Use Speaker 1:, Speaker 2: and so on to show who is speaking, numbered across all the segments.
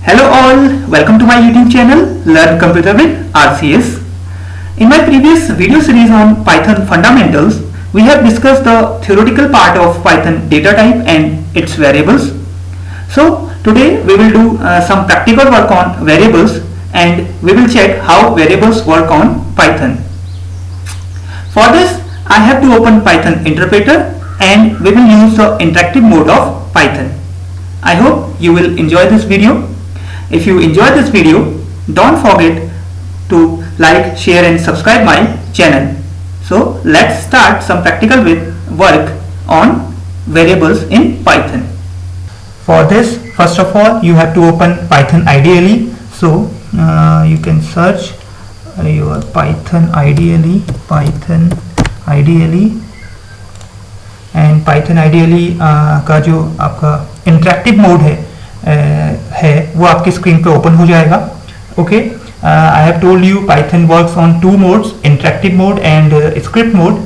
Speaker 1: Hello all, welcome to my YouTube channel Learn Computer with RCS. In my previous video series on Python fundamentals, we have discussed the theoretical part of Python data type and its variables. So today we will do some practical work on variables and we will check how variables work on Python. For this I have to open Python interpreter and we will use the interactive mode of Python. I hope you will enjoy this video. If you enjoyed this video, don't forget to like, share and subscribe my channel. So let's start some practical work on variables in Python. For this, first of all, you have to open Python IDLE. So you can search your Python IDLE, and Python IDLE का जो आपका interactive mode है वो आपकी screen पे open हो जाएगा. Okay, I have told you Python works on two modes, interactive mode and script mode.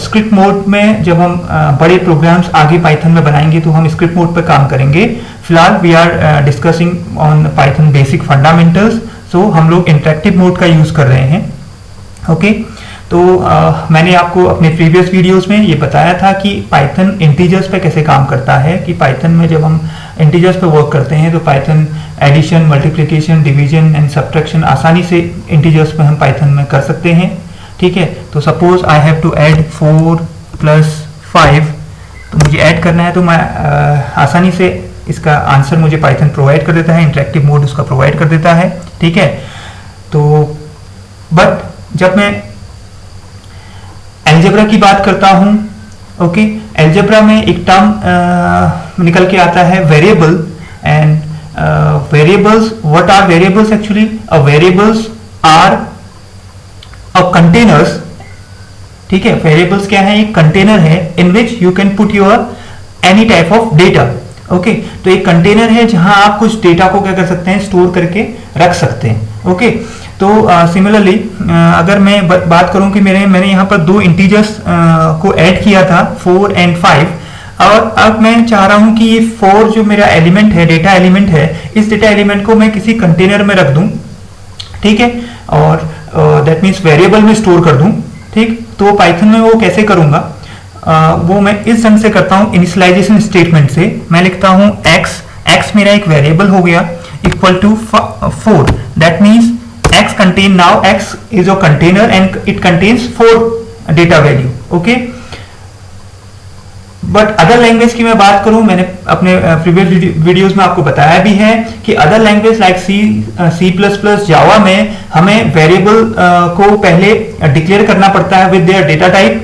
Speaker 1: Script mode में जब हम बड़े प्रोग्राम्स आगे पाइथन में बनाएंगे तो हम स्क्रिप्ट मोड पे काम करेंगे. फिलहाल we are discussing on Python basic fundamentals, so हम लोग इंटरेक्टिव मोड का यूज कर रहे हैं. ओके, तो मैंने आपको अपने प्रीवियस वीडियोस में ये बताया था कि पाइथन इंटीजर्स पे कैसे काम करता है, कि पाइथन में जब हम इंटीजर्स पे वर्क करते हैं तो Python addition, multiplication, division and subtraction आसानी से इंटीजर्स पे हम पाइथन में कर सकते हैं. ठीक है, तो suppose I have to add 4 + 5, तो मुझे ऐड करना है तो मैं आसानी से इसका आंसर मुझे पाइथन प्रोवाइड कर देता है, इंटरेक्टिव मोड उसका प्रोवाइड कर देता है. ठीक है, तो बट जब मैं अलजेब्रा की बात करता हूं, ओके, अलजेब्रा में एक टर्म निकल के आता है variable. And variables, what are variables actually? Variables are containers. ठीक है, वेरिएबल्स क्या है? एक कंटेनर है in which you can put your any type of data. Okay, तो एक कंटेनर है जहां आप कुछ डेटा को क्या कर सकते हैं, स्टोर करके रख सकते हैं. ओके, तो सिमिलरली अगर मैं बात करूं कि मैंने यहाँ पर दो इंटीजर्स को ऐड किया था, 4 और 5, और अब मैं चाह रहा हूं कि ये 4 जो मेरा एलिमेंट है, डेटा एलिमेंट है, इस डेटा एलिमेंट को मैं किसी कंटेनर में रख दूं. ठीक है, और दैट मीन्स वेरिएबल में स्टोर कर दूं. ठीक, तो पाइथन में वो कैसे करूंगा? वो मैं इस ढंग से करता हूं, इनिशियलाइजेशन स्टेटमेंट से. मैं लिखता हूं x मेरा एक वेरिएबल हो गया, equal to 4. That means x contain, now x is a container and it contains 4 data value. okay, but other language की मैं बात करूं, मैंने अपने प्रीवियस वीडियोस में आपको बताया भी है कि अदर लैंग्वेज लाइक C++, जावा में हमें वेरिएबल को पहले डिक्लेयर करना पड़ता है विद देयर डेटा टाइप.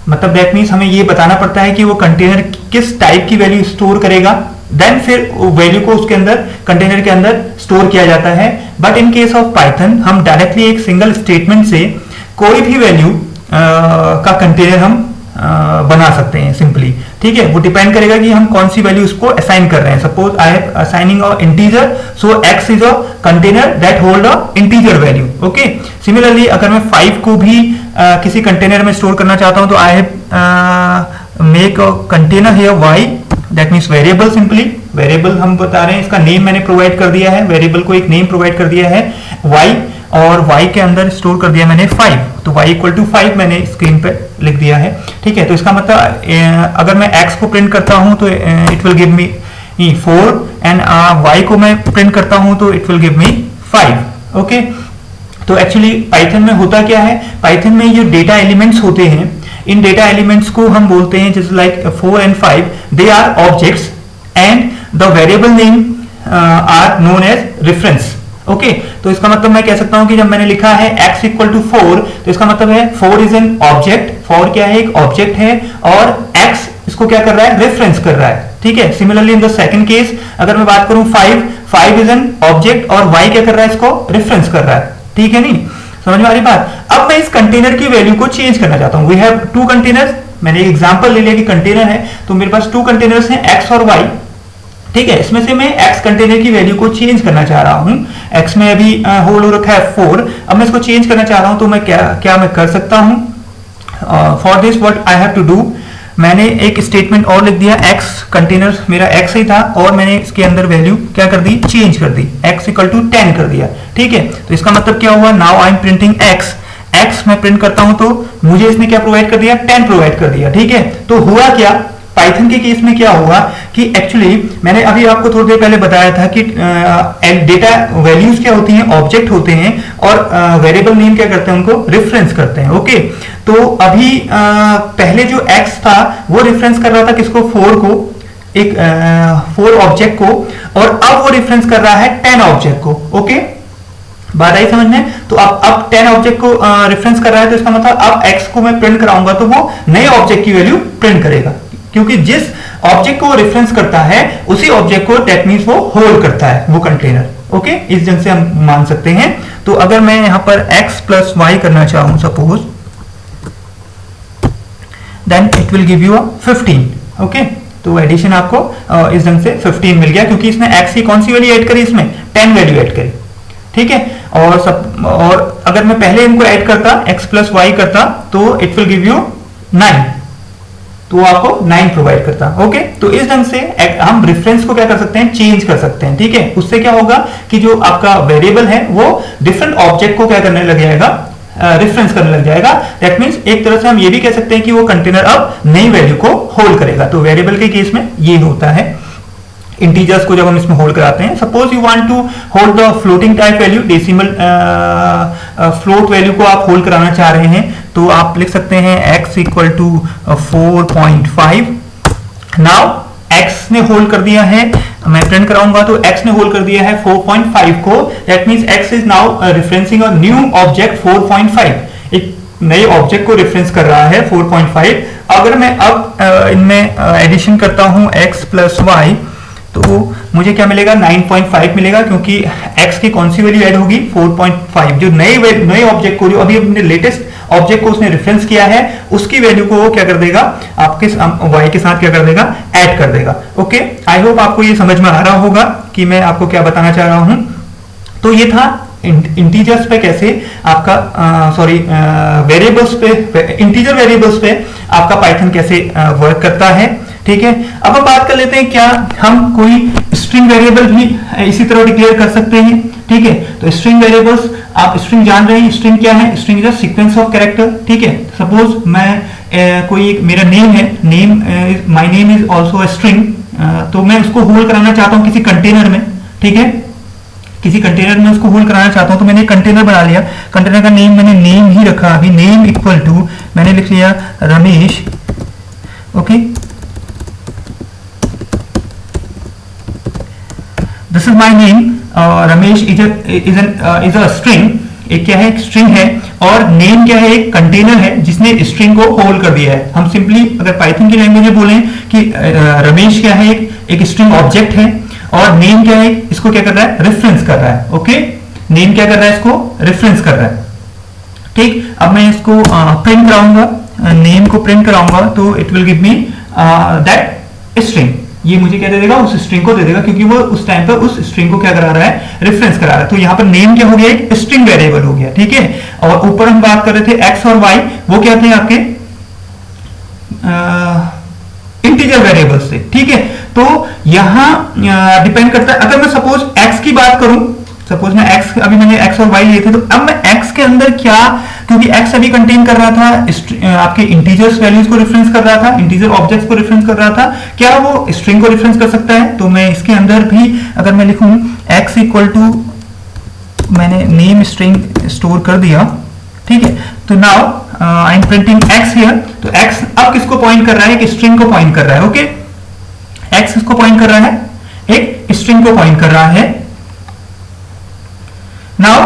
Speaker 1: मतलब दैट मीन्स हमें ये बताना पड़ता है कि वो कंटेनर किस टाइप की वैल्यू स्टोर करेगा, देन फिर वैल्यू को उसके अंदर, कंटेनर के अंदर स्टोर किया जाता है. But in case of Python हम डायरेक्टली एक सिंगल स्टेटमेंट से कोई भी वैल्यू का कंटेनर हम बना सकते हैं सिंपली. ठीक है, वो डिपेंड करेगा कि हम कौन सी वैल्यू उसको असाइन कर रहे हैं. Suppose I am assigning a integer, so x is a container that hold a integer value. Okay, similarly अगर मैं 5 को भी किसी कंटेनर में स्टोर करना चाहता हूं तो I have make a container here y, that means variable. Simply variable हम बता रहे हैं, इसका नेम मैंने प्रोवाइड कर दिया है, वेरिएबल को एक नेम प्रोवाइड कर दिया है y, और y के अंदर स्टोर कर दिया मैंने 5, तो y = 5 मैंने स्क्रीन पे लिख दिया है. ठीक है, तो इसका मतलब अगर मैं x को प्रिंट करता हूं तो it will give me 4 and y को मैं प्रिंट करता हूं तो it will give me 5. Okay, तो एक्चुअली पाइथन में होता क्या है, पाइथन में जो डेटा एलिमेंट्स होते हैं, इन डेटा एलिमेंट्स को हम बोलते हैं जैसे लाइक 4 और 5, they are objects and the variable name are known as reference. Okay, तो इसका मतलब मैं कह सकता हूं कि जब मैंने लिखा है x = 4, तो इसका मतलब है 4 इज एन ऑब्जेक्ट. 4 क्या है? एक ऑब्जेक्ट है, और x इसको क्या कर रहा है? रेफरेंस कर रहा है. ठीक है, similarly in the second case अगर मैं बात करूं 5 इज एन ऑब्जेक्ट और y क्या कर रहा है? इसको रेफरेंस कर रहा है. ठीक है, नहीं समझ में आ रही बात? अब मैं इस कंटेनर की वैल्यू को चेंज करना चाहता हूं. We have 2 containers. मैंने एक एग्जांपल ले लिया कि कंटेनर है, तो मेरे पास 2 कंटेनर्स हैं, x और y. ठीक है, इसमें से मैं x कंटेनर की वैल्यू को चेंज करना चाह रहा हूं. x में अभी होल्ड हो रखा है 4, अब मैं इसको चेंज करना चाह रहा हूं, तो मैं क्या मैं कर सकता हूं? For this what I have to do, मैंने एक स्टेटमेंट और लिख दिया, x कंटेनर मेरा x ही था और मैंने इसके अंदर वैल्यू क्या कर दी, चेंज कर दी, x इक्वल टू 10 कर दिया। ठीक है, तो इसका मतलब क्या हुआ, now I am printing x मैं प्रिंट करता हूं तो मुझे इसने क्या प्रोवाइड कर दिया, 10 प्रोवाइड कर दिया। ठीक है, तो हुआ क्या, पाइथन के केस में क्या हुआ कि एक्चुअली मैंने अभी आपको थोड़ी देर पहले बताया था कि डेटा वैल्यूज क्या होती हैं, ऑब्जेक्ट होते हैं और वेरिएबल नेम क्या करते हैं, उनको रेफरेंस करते हैं। ओके, तो अभी पहले जो x था वो रेफरेंस कर रहा था किसको, 4 को, एक 4 ऑब्जेक्ट को, और अब वो रेफरेंस कर रहा है 10 ऑब्जेक्ट को। ओके, बात आई समझ में। तो अब 10 ऑब्जेक्ट को रेफरेंस कर रहा है, तो इसका मतलब अब x को मैं प्रिंट कराऊंगा तो वो नए ऑब्जेक्ट की वैल्यू प्रिंट करेगा, क्योंकि जिस ऑब्जेक्ट को रेफरेंस करता है उसी ऑब्जेक्ट को दैट मींस वो होल्ड करता है वो कंटेनर। ओके, इस ढंग से हम मान सकते हैं। तो अगर मैं यहां पर x प्लस वाई करना चाहूं suppose, then it will give you 15। Okay, तो एडिशन आपको इस ढंग से 15 मिल गया, क्योंकि इसने x की कौन सी वैल्यू ऐड करी, इसमें 10 वैल्यू ऐड करी। ठीक है, और अगर मैं पहले इनको ऐड करता, x प्लस वाई करता, तो इट विल गिव यू 9, तो आपको 9 प्रोवाइड करता। ओके, तो इस ढंग से हम रेफरेंस को क्या कर सकते हैं, चेंज कर सकते हैं। ठीक है, उससे क्या होगा कि जो आपका वेरिएबल है वो डिफरेंट ऑब्जेक्ट को क्या करने लग जाएगा, रेफरेंस करने लग जाएगा। दैट मींस एक तरह से हम ये भी कह सकते हैं कि वो कंटेनर अब नई वैल्यू को होल्ड करेगा। तो वेरिएबल के केस में ये होता है, इंटीजर्स को जब हम इसमें होल्ड कराते हैं। Suppose you want to hold the floating type value, decimal float value को आप होल्ड कराना चाह रहे हैं, तो आप लिख सकते हैं x equal to 4.5। Now x ने होल्ड कर दिया है, मैं प्रिंट कराऊंगा तो x ने होल्ड कर दिया है 4.5 को। That means x is now referencing a new object 4.5, एक नए ऑब्जेक्ट को रेफरेंस कर रहा है 4.5। अगर मैं अब इनमें एडिशन करता हूं x प्लस वाई, तो मुझे क्या मिलेगा, 9.5 मिलेगा, क्योंकि x की कौन सी वैल्यू ऐड होगी, 4.5। जो नए ऑब्जेक्ट को, जो अभी अपने लेटेस्ट ऑब्जेक्ट को उसने रेफरेंस किया है, उसकी वैल्यू को वो क्या कर देगा, आपके y के साथ क्या कर देगा, ऐड कर देगा। ओके, आई होप आपको ये समझ में आ रहा होगा कि मैं आपको क्या बताना चाह रहा हूं। तो ये था इंटीजर्स पे कैसे आपका वेरिएबल्स पे, इंटीजर वेरिएबल्स पे आपका पाइथन कैसे वर्क करता है। ठीक है, अब हम बात कर लेते हैं क्या हम कोई स्ट्रिंग वेरिएबल भी इसी तरह डिक्लेयर कर सकते हैं। ठीक है, तो स्ट्रिंग वेरिएबल्स, आप स्ट्रिंग जान रहे हैं, स्ट्रिंग क्या है, string is a sequence of character. ठीक है, सपोज मैं कोई मेरा नेम है, my name is also a string, तो मैं उसको होल्ड कराना चाहता हूं किसी कंटेनर में। ठीक है, किसी कंटेनर में उसको होल्ड कराना चाहता हूं, तो मैंने एक कंटेनर बना लिया, कंटेनर का नेम मैंने नेम ही रखा, अभी नेम इक्वल टू मैंने लिख लिया Ramesh. Okay, this is my name, Ramesh is a string, एक क्या है, एक स्ट्रिंग है, और नेम क्या है, एक कंटेनर है जिसने स्ट्रिंग को होल्ड कर दिया है। हम सिंपली अगर पाइथन की लैंग्वेज में बोलें कि रमेश क्या है, एक स्ट्रिंग ऑब्जेक्ट है, और नेम क्या है, इसको क्या कर रहा है, रेफरेंस कर रहा है। ओके, नेम क्या कर रहा है, इसको रेफरेंस कर रहा है। ठीक, अब मैं इसको प्रिंट कराऊंगा, नेम को प्रिंट कराऊंगा, तो it will give me that string, ये मुझे क्या दे देगा, उस स्ट्रिंग को दे देगा, क्योंकि वो उस टाइम पर उस स्ट्रिंग को क्या करा रहा है, रेफरेंस करा रहा है। तो यहाँ पर नेम क्या हो गया, एक स्ट्रिंग वेरिएबल हो गया। ठीक है, और ऊपर हम बात कर रहे थे x और y, वो क्या थे आपके इंटीजर वेरिएबल्स थे। ठीक है, तो यहां डिपेंड करता है, अगर मैं सपोज x की बात करूं, सपोज मैं x, अभी मैंने x और y लिए थे, तो अब मैं x के अंदर क्या, क्योंकि x अभी कंटेन कर रहा था आपके इंटीजर्स वैल्यूज को रेफरेंस कर रहा था, इंटीजर ऑब्जेक्ट्स को रेफरेंस कर रहा था, क्या वो स्ट्रिंग को रेफरेंस कर सकता है। तो मैं इसके अंदर भी अगर मैं लिखूं x इक्वल टू, मैंने नेम स्ट्रिंग स्टोर कर दिया। ठीक है, तो now I am printing x here, तो x अब किसको पॉइंट कर रहा है, एक स्ट्रिंग को पॉइंट कर रहा है। ओके, x किसको पॉइंट कर रहा है, एक स्ट्रिंग को पॉइंट कर रहा है। नाउ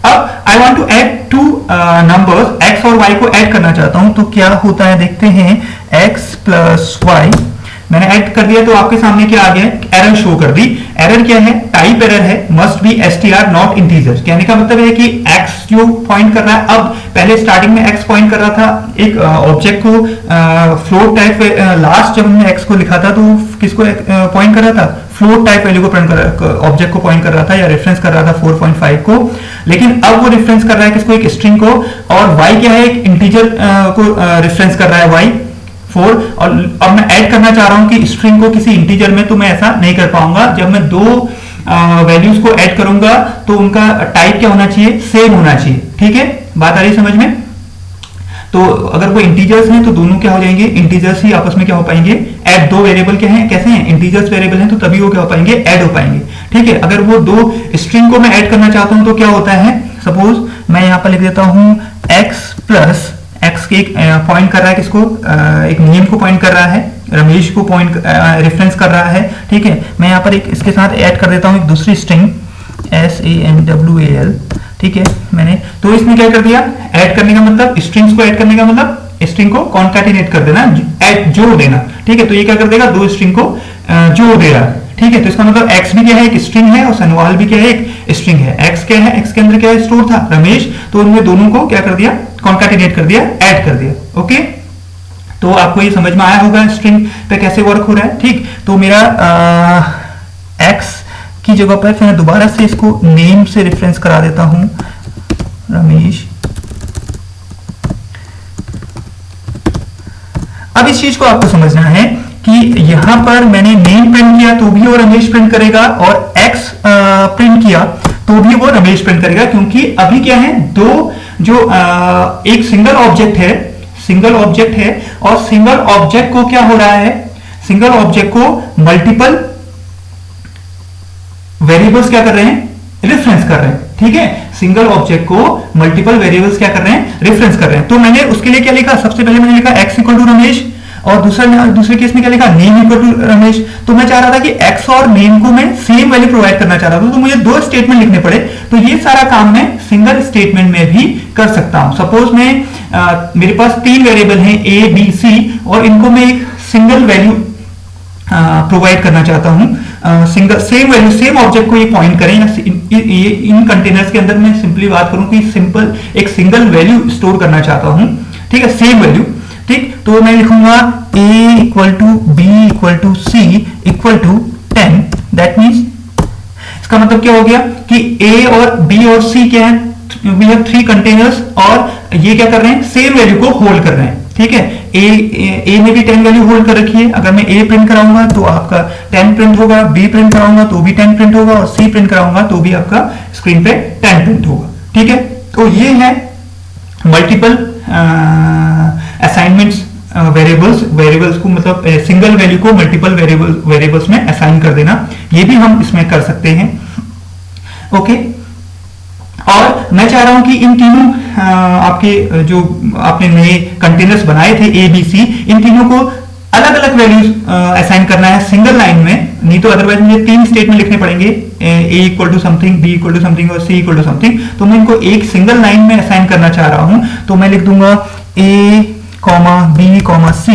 Speaker 1: अब I want to add two numbers, x और y को ऐड करना चाहता हूं, तो क्या होता है देखते हैं, x प्लस वाई मैंने ऐड कर दिया, तो आपके सामने क्या आ गया, एरर शो कर दी। एरर क्या है, टाइप एरर है, must be str not integer. कहने का मतलब है कि x जो पॉइंट कर रहा है, अब पहले स्टार्टिंग में x पॉइंट कर रहा था एक ऑब्जेक्ट को, फ्लोट टाइप, लास्ट जब हमने x को लिखा था तो किसको पॉइंट कर रहा था, फ्लोट टाइप वैल्यू को प्रिंट कर ऑब्जेक्ट को पॉइंट कर रहा था या रेफरेंस कर रहा था 4.5 को, लेकिन अब वो रेफरेंस कर रहा है किसको, एक स्ट्रिंग को, और y क्या है, एक इंटीजर को रेफरेंस कर रहा है y 4, और अब मैं ऐड करना चाह रहा हूं कि स्ट्रिंग को किसी इंटीजर में, तो मैं ऐसा नहीं कर पाऊंगा। जब मैं दो वैल्यूज को ऐड करूंगा तो उनका टाइप क्या होना चाहिए, सेम होना चाहिए। ठीक है, बात आ रही है समझ में? तो अगर वो इंटीजर्स हैं तो दोनों क्या हो जाएंगे, इंटीजर्स ही आपस में क्या हो पाएंगे, ऐड। दो वेरिएबल क्या हैं, कैसे हैं, इंटीजर्स वेरिएबल हैं, तो तभी वो क्या हो पाएंगे, ऐड हो पाएंगे। ठीक है, अगर वो दो स्ट्रिंग को मैं ऐड करना चाहता हूं तो क्या होता है, सपोज मैं यहां पर लिख देता हूं x प्लस x के पॉइंट कर रहा है किसको, एक नेम को पॉइंट कर रहा है, रमेश को पॉइंट रेफरेंस कर रहा है। ठीक है, मैं यहाँ पर एक इसके साथ ऐड कर देता हूँ एक दूसरी स्ट्रिंग SAMWAL। ठीक है, मैंने तो इसमें क्या कर दिया, ऐड करने का मतलब, स्ट्रिंग्स को ऐड करने का मतलब स्ट्रिंग को कॉन्कैटिनेट कर देना, ऐड जोड़ देना। ठीक है, तो ये क्या कर देगा, दो स्ट्रिंग को जोड़ दे रहा है। ठीक है, तो इसका मतलब x भी क्या है, एक स्ट्रिंग है, और सनवाल भी क्या है, एक स्ट्रिंग है। x क्या है, x के अंदर क्या है, स्टोर था रमेश, तो उनमें दोनों को क्या कर दिया, कॉन्कैटिनेट कर दिया, ऐड कर दिया। ओके, तो आपको ये समझ में आया होगा स्ट्रिंग पे कैसे वर्क हो रहा है। ठीक, तो मेरा x की जगह पर फिर मैं दोबारा से इसको नेम से रेफरेंस करा देता हूं, रमेश। अब इस चीज को आपको समझना है कि यहां पर मैंने नेम प्रिंट किया तो भी वो रमेश प्रिंट करेगा, और x प्रिंट किया तो भी वो रमेश प्रिंट करेगा, क्योंकि अभी क्या है, दो जो एक सिंगल ऑब्जेक्ट है, सिंगल ऑब्जेक्ट है, और सिंगल ऑब्जेक्ट को क्या हो रहा है, सिंगल ऑब्जेक्ट को मल्टीपल वेरिएबल्स क्या कर रहे हैं, रेफरेंस कर रहे हैं। ठीक है, सिंगल ऑब्जेक्ट को मल्टीपल वेरिएबल्स क्या कर रहे हैं, रेफरेंस कर रहे हैं। तो मैंने उसके लिए क्या लिखा, सबसे पहले मैंने लिखा x इक्वल टू रमेश, और दूसरे केस में क्या लिखा, नेम इक्वल टू रमेश। तो मैं चाह रहा था कि x और नेम को मैं सेम वैल्यू प्रोवाइड करना चाह रहा था, तो मुझे दो स्टेटमेंट लिखने पड़े। तो ये सारा काम मैं सिंगल स्टेटमेंट में भी कर सकता हूं। सपोज मैं मेरे पास तीन वेरिएबल हैं a b c, और इनको मैं एक सिंगल वैल्यू प्रोवाइड करना चाहता हूं, single same value, same object को ये पॉइंट करें, ये इन कंटेनर्स के अंदर मैं सिंपली बात करूं कि सिंपल एक सिंगल वैल्यू स्टोर करना चाहता हूं। ठीक है, सेम वैल्यू। ठीक, तो मैं लिखूंगा a equal to b equal to c equal to 10। That means इसका मतलब क्या हो गया कि a और b और c क्या है, वी हैव थ्री कंटेनर्स, और ये क्या कर रहे हैं, सेम वैल्यू को होल्ड कर रहे हैं। ठीक है, a में भी 10 वैल्यू होल्ड कर रखी है। अगर मैं a प्रिंट कराऊंगा तो आपका 10 प्रिंट होगा, b प्रिंट कराऊंगा तो भी 10 प्रिंट होगा, और c प्रिंट कराऊंगा तो भी आपका स्क्रीन पे 10 प्रिंट होगा। ठीक है, तो ये है मल्टीपल असाइनमेंट्स, वेरिएबल्स को मतलब सिंगल वैल्यू को मल्टीपल वेरिएबल्स में असाइन कर देना, ये भी हम इसमें कर सकते हैं। ओके, और मैं चाह रहा हूं कि इन तीनों आपके जो आपने नए कंटेनर्स बनाए थे a b c, इन तीनों को अलग अलग वैल्यूज असाइन करना है सिंगल लाइन में, नहीं तो अदरवाइज मुझे तीन स्टेटमेंट लिखने पड़ेंगे, a equal to something, b equal to something और c इक्वल टू समथिंग। तो मैं इनको एक सिंगल लाइन में असाइन करना चाह रहा हूं, तो मैं लिख दूंगा a b c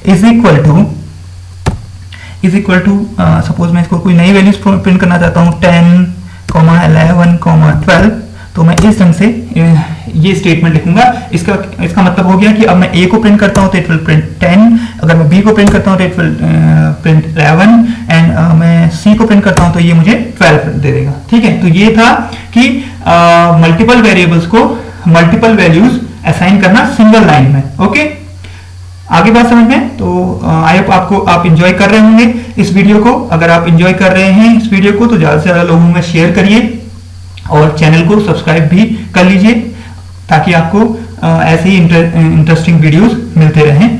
Speaker 1: is equal to suppose मैं इसको कोई नई वैल्यूज प्रिंट करना चाहता हूं 10, 11, 12, तो मैं इस ढंग से ये स्टेटमेंट लिखूंगा। इसका मतलब हो गया कि अब मैं a को प्रिंट करता हूं तो इट विल प्रिंट 10, अगर मैं b को प्रिंट करता हूं तो इट विल प्रिंट 11, एंड मैं c को प्रिंट करता हूं तो ये मुझे 12 दे देगा। ठीक है, तो ये था कि मल्टीपल वेरिएबल्स को मल्टीपल वैल्यूज असाइन करना सिंगल लाइन में। ओके, आगे बात समझ में? तो आई होप आप इंजॉय कर रहे होंगे इस वीडियो को। अगर आप इंजॉय कर रहे हैं इस वीडियो को तो ज्यादा से ज्यादा लोगों में शेयर करिए, और चैनल को सब्सक्राइब भी कर लीजिए, ताकि आपको ऐसे ही इंटरेस्टिंग वीडियोस मिलते रहें।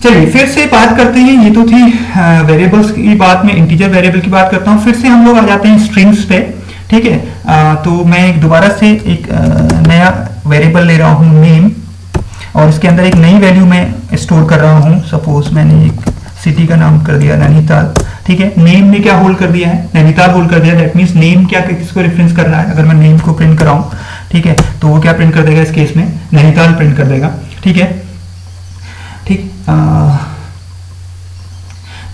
Speaker 1: चलिए फिर से बात करते हैं, ये तो थी वेरिएबल्स की बात, में इंटीजर वेरिएबल की बात करता हूँ। फिर से हम लोग आ जाते हैं स्ट्रिंग्स पे। ठीक है, तो मैं दोबारा से एक नया वेरिएबल ले रहा हूँ नेम, और इसके अंदर एक नई वैल्यू मैं स्टोर कर रहा हूँ। सपोज मैंने एक सिटी का नाम कर दिया नैनीताल। ठीक है, नेम में क्या होल्ड कर दिया है, नैनीताल होल्ड कर दिया। दैट मींस नेम क्या किसको रेफरेंस कर रहा है, अगर मैं नेम को प्रिंट कराऊं, ठीक है, तो वो क्या प्रिंट कर देगा, इस केस में नैनीताल प्रिंट कर देगा। ठीक है, ठीक,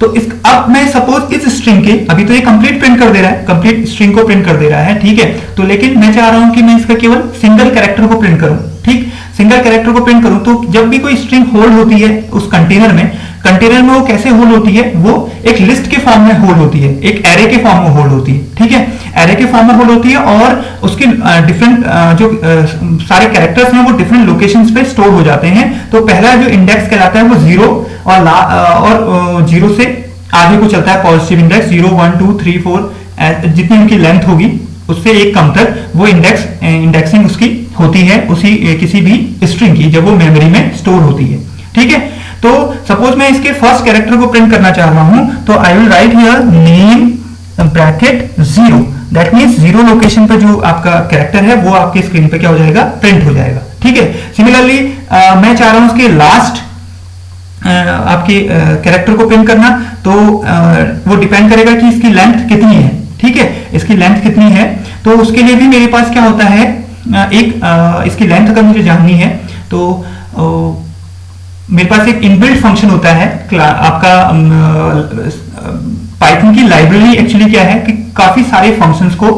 Speaker 1: तो अब मैं सपोज इस स्ट्रिंग के, अभी तो ये कंप्लीट प्रिंट कर दे रहा है, कंप्लीट स्ट्रिंग को प्रिंट कर दे रहा है। ठीक है, तो लेकिन मैं चाह रहा हूं कि मैं इसका केवल सिंगल कैरेक्टर को प्रिंट करूं। ठीक, सिंगल कैरेक्टर को प्रिंट करूं, तो जब भी कोई स्ट्रिंग होल्ड होती है उस कंटेनर में, कंटेनर में वो कैसे होल्ड होती है, वो एक लिस्ट के फॉर्म में होल्ड होती है, एक एरे के फॉर्म में होल्ड होती है, ठीक है, एरे के फॉर्म में होल्ड होती है और उसके डिफरेंट जो सारे कैरेक्टर्स हैं वो डिफरेंट लोकेशंस पे स्टोर हो जाते हैं। तो पहला जो इंडेक्स कहलाता है वो 0 और 0 से आगे को चलता है पॉजिटिव इंडेक्स 0 1 2 3 4 जितनी उनकी लेंथ होगी उससे एक कम तक वो इंडेक्सिंग उसकी होती है उसी किसी भी स्ट्रिंग की जब वो मेमोरी में स्टोर होती है, ठीक है। तो सपोज मैं इसके फर्स्ट कैरेक्टर को प्रिंट करना चाह रहा हूं तो I will write here name bracket 0, that means 0 location पर जो आपका कैरेक्टर है वो आपके स्क्रीन पे क्या हो जाएगा, प्रिंट हो जाएगा, ठीक है। सिमिलरली मैं चाह रहा हूं उसके लास्ट आपके कैरेक्टर को प्रिंट करना, तो वो डिपेंड करेगा कि इसकी लेंथ कितनी है, ठीक है, इसकी लेंथ कितनी है। तो उसके लिए भी मेरे पास क्या होता है, इसकी लेंथ अगर मुझे जाननी है तो मेरे पास एक इनबिल्ट फंक्शन होता है आपका पाइथन की लाइब्रेरी एक्चुअली क्या है कि काफी सारे फंक्शंस को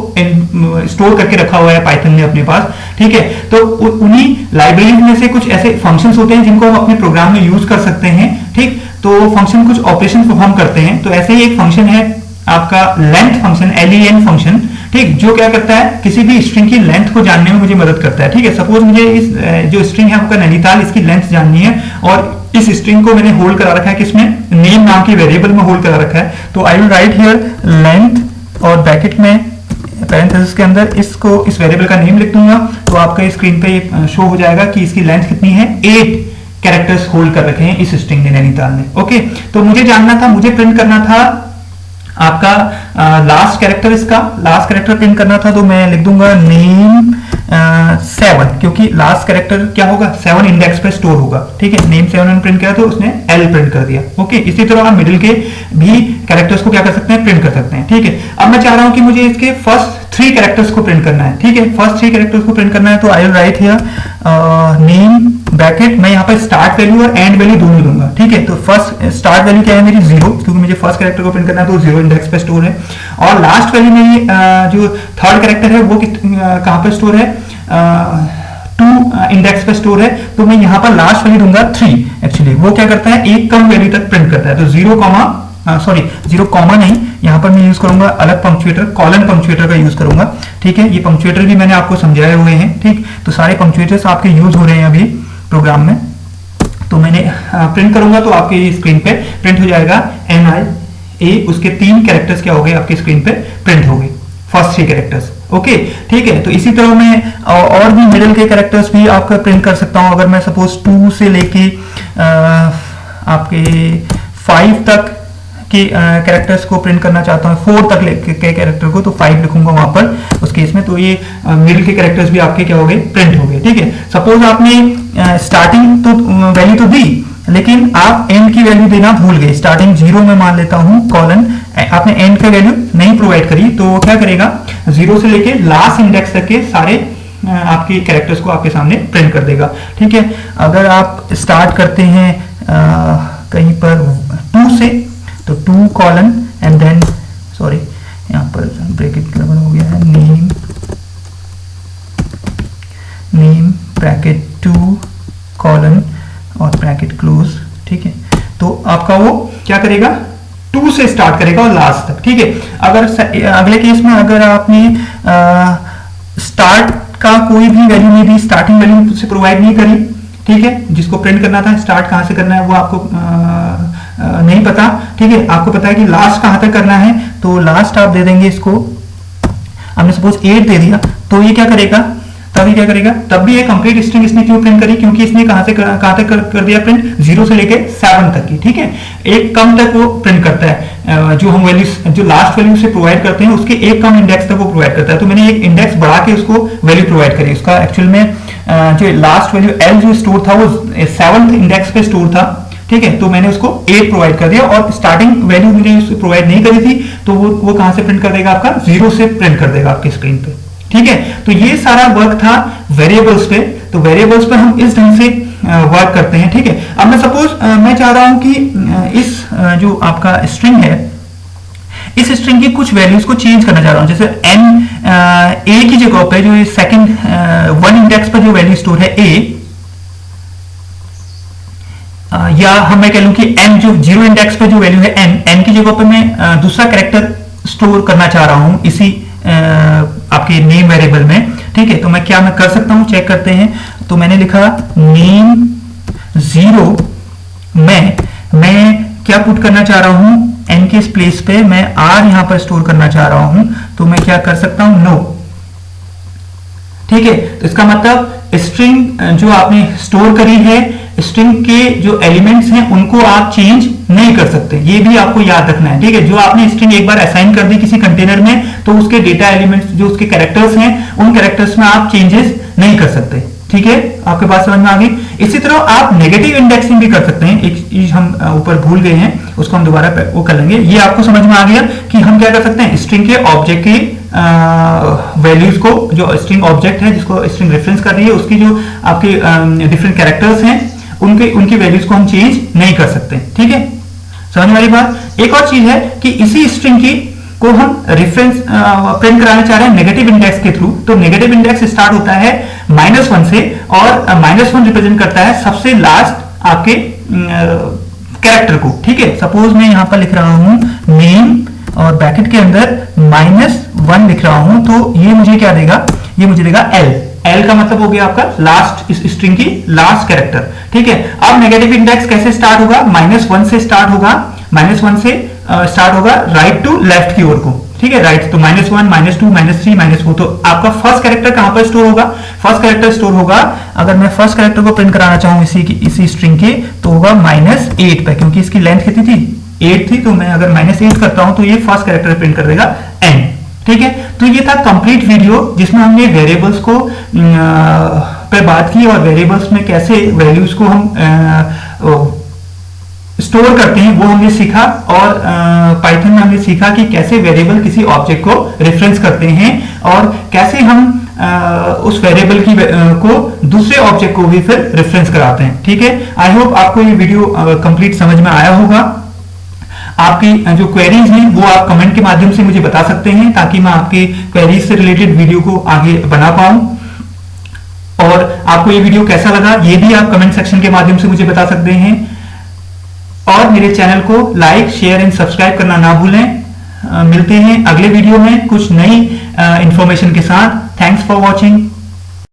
Speaker 1: स्टोर करके रखा हुआ है पाइथन ने अपने पास, ठीक है। तो उन्हीं लाइब्रेरी में से कुछ ऐसे फंक्शंस होते हैं जिनको हम अपने प्रोग्राम में यूज कर सकते हैं, ठीक। तो फंक्शन कुछ ऑपरेशन परफॉर्म करते हैं, तो ऐसे ही एक फंक्शन है आपका लेंथ फंक्शन, len फंक्शन, ठीक, जो क्या करता है किसी भी स्ट्रिंग की लेंथ को जानने में मुझे मदद करता है, ठीक है। सपोज मुझे इस जो स्ट्रिंग है आपका नैनीताल, इसकी लेंथ जाननी है और इस स्ट्रिंग को मैंने होल्ड करा रखा है किसमें, नेम नाम के वेरिएबल में होल्ड करा रखा है। तो I will write here length और ब्रैकेट में पैरेंथेसिस के अंदर इसको इस वेरिएबल का नेम लिख दूंगा, तो आपका स्क्रीन पे शो हो जाएगा कि इसकी लेंथ कितनी है, 8 कैरेक्टर्स होल्ड कर रखे हैं इस स्ट्रिंग ने नैनीताल ने, ओके। तो मुझे जानना था, मुझे प्रिंट करना था आपका लास्ट कैरेक्टर, इसका लास्ट कैरेक्टर प्रिंट करना था, तो मैं लिख दूंगा नेम 7, क्योंकि लास्ट कैरेक्टर क्या होगा 7 इंडेक्स पे स्टोर होगा, ठीक है। नेम 7 प्रिंट किया तो उसने L प्रिंट कर दिया, ओके। इसी तरह आप मिडिल के भी कैरेक्टर्स को क्या कर सकते हैं, प्रिंट कर सकते हैं, ठीक है। अब मैं चाह रहा हूं कि मुझे इसके फर्स्ट 3 कैरेक्टर्स को प्रिंट करना है, ठीक है, फर्स्ट 3 कैरेक्टर्स को प्रिंट करना है। तो I will write here name bracket, मैं यहाँ पर स्टार्ट वैल्यू और एंड वैल्यू दोनों दूंगा, ठीक है। तो फर्स्ट स्टार्ट वैल्यू क्या है मेरी 0, क्योंकि मुझे फर्स्ट कैरेक्टर को प्रिंट करना है तो 0 इंडेक्स पे स्टोर है, और लास्ट वैल्यू मेरी जो थर्ड कैरेक्टर है वो कहां पर स्टोर है, 2 इंडेक्स पे स्टोर है। तो मैं यहाँ पर लास्ट वैल्यू दूंगा 3, एक्चुअली वो क्या करता है एक कम वैल्यू तक प्रिंट करता है। तो 0 कॉमा नहीं, यहाँ पर मैं यूज करूंगा अलग पंक्चुएटर, कॉलन पंक्चुएटर का यूज करूंगा, ठीक है। ये पंक्चुएटर भी मैंने आपको समझाए हुए हैं, ठीक। तो सारे पंक्चुएटर्स आपके यूज हो रहे हैं अभी प्रोग्राम में। तो मैंने प्रिंट करूंगा तो आपके स्क्रीन पे प्रिंट हो जाएगा NIA, उसके 3 कैरेक्टर्स क्या हो गए आपके स्क्रीन पे प्रिंट हो गए, फर्स्ट 3 कैरेक्टर्स, ओके, ठीक है। तो इसी तरह मैं और भी मिडिल के कैरेक्टर्स भी आपका प्रिंट कर सकता हूं। अगर मैं सपोज 2 से लेके आपके 5 तक के कैरेक्टर्स को प्रिंट करना चाहता हूं, 4 तक के कैरेक्टर को, तो 5 लिखूंगा वहां पर उस केस में। तो ये मिडिल के कैरेक्टर्स भी आपके क्या हो गए, प्रिंट हो गए, ठीक है। सपोज आपने स्टार्टिंग तो वैल्यू तो दी, लेकिन आप एंड की वैल्यू देना भूल गए, स्टार्टिंग 0 में मान लेता हूं कॉलन, आपने एंड की वैल्यू नहीं प्रोवाइड करी, तो वो क्या करेगा 0 से लेके लास्ट इंडेक्स तक के सारे आपके कैरेक्टर्स को आपके सामने प्रिंट कर देगा, ठीक है। अगर आप स्टार्ट करते हैं कहीं पर 2 से, तो 2 कॉलन एंड देन सॉरी यहाँ पर ब्रैकेट गड़बड़ हो गया है, नेम ब्रैकेट 2 कॉलन और ब्रैकेट क्लोज, ठीक है। तो आपका वो क्या करेगा 2 से स्टार्ट करेगा और लास्ट तक, ठीक है। अगर अगले केस में अगर आपने स्टार्ट का कोई भी वैल्यू नहीं दी, स्टार्टिंग वैल्यू से प्रोवाइड नहीं करी, ठीक है, जिसको प्रिंट करना था स्टार्ट कहां से करना है वो आपको नहीं पता, ठीक है, आपको पता है कि लास्ट कहां तक करना है, तो लास्ट आप दे देंगे इसको। आपने सपोज 8 दे दिया, तो ये क्या करेगा, तब ये क्या करेगा, तब भी ये कंप्लीट स्ट्रिंग इसने क्यों प्रिंट करी, क्योंकि इसने कहां से कहां तक कर दिया प्रिंट, 0 से लेके 7 तक की, ठीक है। एक कम तक वो प्रिंट करता है, जो हम वैल्यू जो लास्ट वैल्यू से प्रोवाइड करते हैं उसके एक कम इंडेक्स तक वो प्रोवाइड करता है। तो मैंने एक इंडेक्स बढ़ा के उसको वैल्यू प्रोवाइड करी, उसका एक्चुअल में जो लास्ट वैल्यू L जो स्टोर था वो 7th इंडेक्स पे स्टोर था, ठीक है। तो मैंने उसको 8 प्रोवाइड कर दिया, और स्टार्टिंग वैल्यू मैंने उसको प्रोवाइड नहीं करी थी, तो वो कहां से प्रिंट कर देगा, आपका 0 से प्रिंट कर देगा आपकी स्क्रीन पे, ठीक है। तो ये सारा वर्क था वेरिएबल्स पे। तो वेरिएबल्स पे हम इस ढंग से वर्क करते हैं, ठीक है। अब मैं सपोज मैं चाह रहा हूं कि इस जो आपका स्ट्रिंग है, इस स्ट्रिंग की कुछ वैल्यूज को चेंज करना चाह रहा हूं, जैसे a की जगह पे जो सेकंड 1 इंडेक्स पर जो वैल्यू स्टोर है a, या हम मैं कह लूं कि n जो जीरो इंडेक्स पे जो वैल्यू है n की जगह पे मैं दूसरा कैरेक्टर स्टोर करना चाह रहा हूं इसी आपके नेम वेरिएबल में। ठीक है, तो मैं कर सकता हूं, चेक करते हैं। तो मैंने लिखा नेम 0, मैं क्या पुट करना चाह रहा हूं, n के इस प्लेस पे मैं r यहां पर स्टोर करना चाह रहा हूं, तो मैं क्या कर सकता हूं, नो। ठीक है, तो इसका मतलब स्ट्रिंग जो आपने स्टोर करी है, स्ट्रिंग के जो एलिमेंट्स हैं उनको आप चेंज नहीं कर सकते, ये भी आपको याद रखना है। ठीक है, जो आपने स्ट्रिंग एक बार असाइन कर दी किसी कंटेनर में, तो उसके डेटा एलिमेंट्स जो उसके कैरेक्टर्स हैं, उन कैरेक्टर्स में आप चेंजेस नहीं कर सकते। ठीक है, आपके पास समझ में आ गई। इसी तरह आप नेगेटिव इंडेक्सिंग भी कर सकते हैं, एक चीज हम ऊपर भूल गए हैं, उसको हम दोबारा वो कर लेंगे। ये आपको समझ में आ गया कि हम क्या कर सकते हैं, स्ट्रिंग के ऑब्जेक्ट की वैल्यूज को, जो स्ट्रिंग ऑब्जेक्ट है जिसको स्ट्रिंग रेफरेंस कर रही है, उसकी जो आपके डिफरेंट कैरेक्टर्स हैं उनकी वैल्यूज को हम चेंज नहीं कर सकते। ठीक है, समझ वाली बात। एक और चीज है कि इसी स्ट्रिंग की को हम रेफरेंस प्रिंट कराना चाह रहे हैं नेगेटिव इंडेक्स के थ्रू। तो नेगेटिव इंडेक्स स्टार्ट होता है -1 से, और -1 रिप्रेजेंट करता है सबसे लास्ट आपके कैरेक्टर को। ठीक है, सपोज मैं यहां पर लिख रहा हूं नेम और ब्रैकेट के अंदर -1 लिख रहा हूं, तो ये मुझे क्या देगा, ये मुझे देगा L का मतलब हो गया आपका लास्ट, इस स्ट्रिंग की लास्ट कैरेक्टर। ठीक है, अब नेगेटिव इंडेक्स कैसे स्टार्ट होगा, -1 से स्टार्ट होगा, -1 से स्टार्ट होगा राइट टू लेफ्ट की ओर को। ठीक है, राइट, तो -1, -2, -3, -4, तो आपका फर्स्ट कैरेक्टर कहां पर स्टोर होगा, फर्स्ट कैरेक्टर स्टोर होगा, अगर मैं फर्स्ट कैरेक्टर को प्रिंट कराना चाहूं इसी स्ट्रिंग के, तो होगा -8 पे, क्योंकि इसकी लेंथ कितनी थी, 8 थी, तो मैं अगर -8 करता हूं तो ये फर्स्ट कैरेक्टर प्रिंट कर देगा n। ठीक है, तो ये था कंप्लीट वीडियो जिसमें हमने वेरिएबल्स को पे बात की, और वेरिएबल्स में कैसे वैल्यूज को हम स्टोर करते हैं वो हमने सीखा, और पाइथन में हमने सीखा कि कैसे वेरिएबल किसी ऑब्जेक्ट को रेफरेंस करते हैं, और कैसे हम उस वेरिएबल की को दूसरे ऑब्जेक्ट को भी फिर रेफरेंस कराते हैं। ठीक है, आई होप आपको ये वीडियो कंप्लीट समझ में आया होगा। आपकी जो क्वेरीज हैं वो आप कमेंट के माध्यम से मुझे बता सकते हैं, ताकि मैं आपके क्वेरीज से रिलेटेड वीडियो को आगे बना पाऊं। और आपको ये वीडियो कैसा लगा ये भी आप कमेंट सेक्शन के माध्यम से मुझे बता सकते हैं, और मेरे चैनल को लाइक, शेयर एंड सब्सक्राइब करना ना भूलें। मिलते हैं अगले वीडियो में कुछ नई इंफॉर्मेशन के साथ। Thanks for watching.